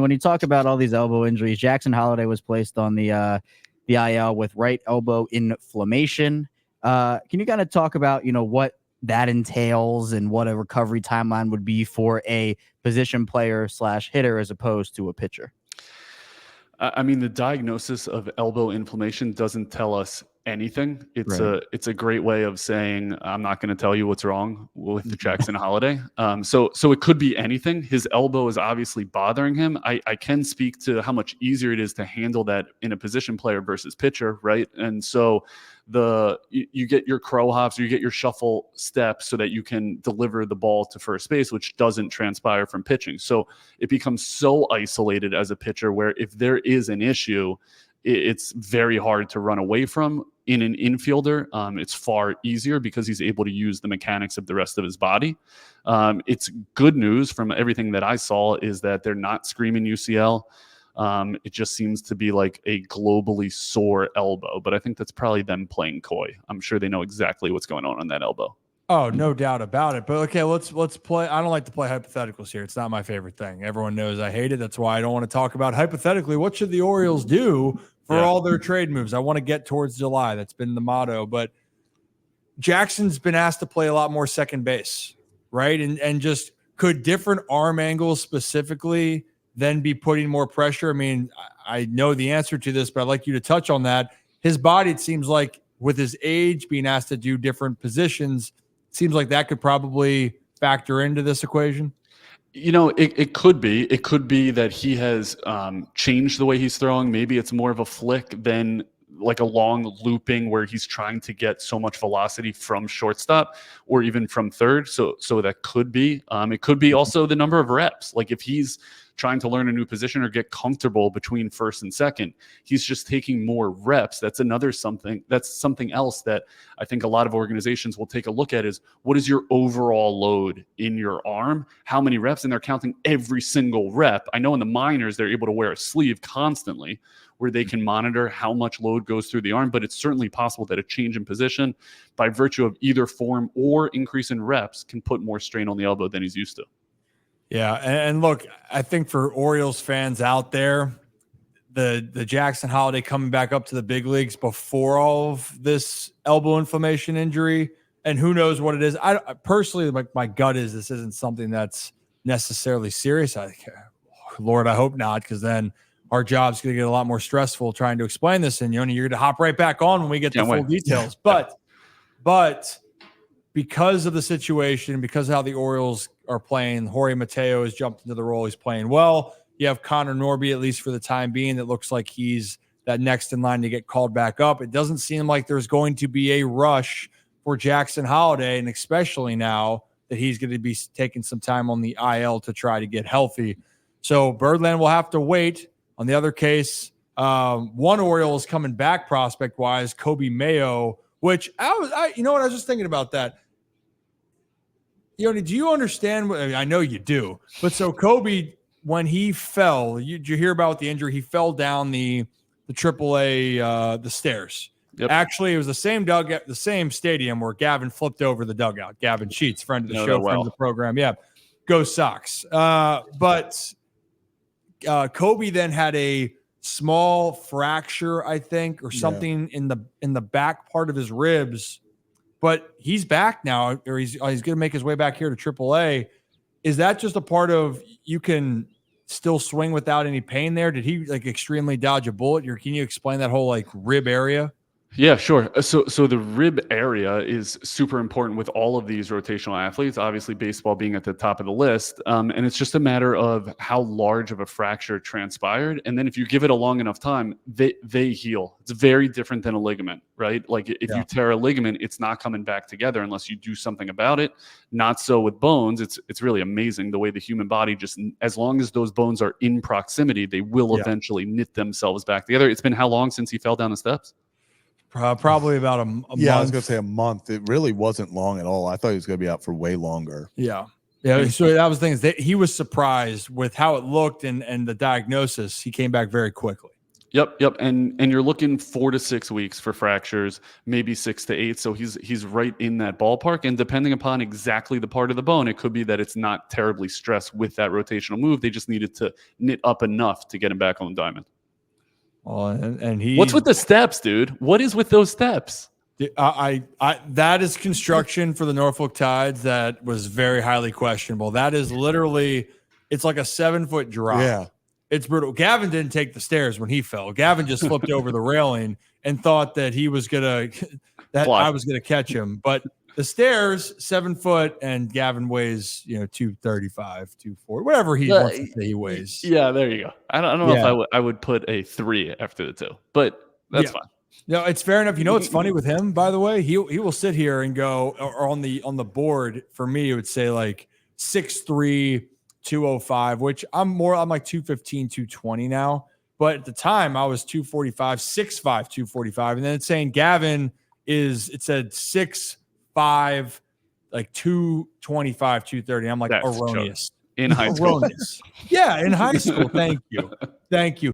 When you talk about all these elbow injuries, Jackson Holliday was placed on the IL with right elbow inflammation. Can you kind of talk about, what that entails and what a recovery timeline would be for a position player / hitter as opposed to a pitcher? I mean, the diagnosis of elbow inflammation doesn't tell us anything. It's a great way of saying I'm not going to tell you what's wrong with the Jackson Holliday. So it could be anything. His elbow is obviously bothering him. I can speak to how much easier it is to handle that in a position player versus pitcher, right? And so you get your crow hops or you get your shuffle steps so that you can deliver the ball to first base, which doesn't transpire from pitching. So it becomes so isolated as a pitcher where if there is an issue, it's very hard to run away from. In an infielder, it's far easier because he's able to use the mechanics of the rest of his body. It's good news from everything that I saw is that they're not screaming UCL. It just seems to be like a globally sore elbow, but I think that's probably them playing coy. I'm sure they know exactly what's going on that elbow. Oh, no doubt about it. But okay, let's play. I don't like to play hypotheticals here. It's not my favorite thing. Everyone knows I hate it. That's why I don't want to talk about hypothetically. What should the Orioles do for all their trade moves? I want to get towards July. That's been the motto. But Jackson's been asked to play a lot more second base, right? And just could different arm angles specifically then be putting more pressure? I mean, I know the answer to this, but I'd like you to touch on that. His body, it seems like with his age, being asked to do different positions, seems like that could probably factor into this equation. It could be. It could be that he has changed the way he's throwing. Maybe it's more of a flick than like a long looping where he's trying to get so much velocity from shortstop or even from third. So that could be. It could be also the number of reps. Like if he's trying to learn a new position or get comfortable between first and second, he's just taking more reps. That's something else that I think a lot of organizations will take a look at is what is your overall load in your arm? How many reps? And they're counting every single rep. I know in the minors, they're able to wear a sleeve constantly where they can monitor how much load goes through the arm, but it's certainly possible that a change in position by virtue of either form or increase in reps can put more strain on the elbow than he's used to. Yeah, and look, I think for Orioles fans out there, the Jackson Holliday coming back up to the big leagues before all of this elbow inflammation injury, and who knows what it is. I personally, my gut is this isn't something that's necessarily serious. Lord, I hope not, because then our job's going to get a lot more stressful trying to explain this. And you're going to hop right back on when we get the full details. But because of the situation, because of how the Orioles are playing, Jorge Mateo has jumped into the role. He's playing well. You have Connor Norby, at least for the time being, that looks like he's that next in line to get called back up. It doesn't seem like there's going to be a rush for Jackson Holliday, and especially now that he's going to be taking some time on the IL to try to get healthy. So Birdland will have to wait. On the other case, one Oriole is coming back prospect-wise, Coby Mayo, which I was just thinking about that. Yoni, do you understand? I know you do, but so Coby, when he fell, did you hear about the injury? He fell down the AAA the stairs. Yep. Actually, it was the same dugout, the same stadium where Gavin flipped over the dugout. Gavin Sheets, friend of the show, friend of the program. Yeah, go Sox. But Coby then had a small fracture, I think, or something in the back part of his ribs. But he's back now, or he's going to make his way back here to AAA. Is that just a part of you can still swing without any pain there? Did he extremely dodge a bullet? Or can you explain that whole rib area? Yeah, sure. So the rib area is super important with all of these rotational athletes, obviously baseball being at the top of the list. And it's just a matter of how large of a fracture transpired. And then if you give it a long enough time, they heal. It's very different than a ligament, right? Like if you tear a ligament, it's not coming back together unless you do something about it. Not so with bones. It's really amazing the way the human body, just as long as those bones are in proximity, they will eventually knit themselves back together. It's been how long since he fell down the steps? Probably about a month. Yeah, I was going to say a month. It really wasn't long at all. I thought he was going to be out for way longer. Yeah. So that was the thing is that he was surprised with how it looked and the diagnosis. He came back very quickly. Yep. And you're looking 4 to 6 weeks for fractures, maybe 6 to 8. So he's right in that ballpark. And depending upon exactly the part of the bone, it could be that it's not terribly stressed with that rotational move. They just needed to knit up enough to get him back on the diamond. Oh, and he. What's with the steps, dude? What is with those steps? I that is construction for the Norfolk Tides that was very highly questionable. That is literally, it's like a 7-foot drop. Yeah. It's brutal. Gavin didn't take the stairs when he fell. Gavin just flipped over the railing and thought that he was gonna I was gonna catch him. But the stairs, 7 foot, and Gavin weighs 235, 240, whatever he wants to say he weighs. Yeah, there you go. I don't know if I would put a 3 after the 2, but that's fine. No, it's fair enough. You know what's funny with him, by the way? He will sit here and go, or on the board for me, it would say like 6'3", 205, which I'm like 215, 220 now. But at the time I was 245, 6'5", 245. And then it's saying Gavin it said 6'5", like 225, 230. I'm like, That's erroneous. In high school. Yeah, in high school. Thank you.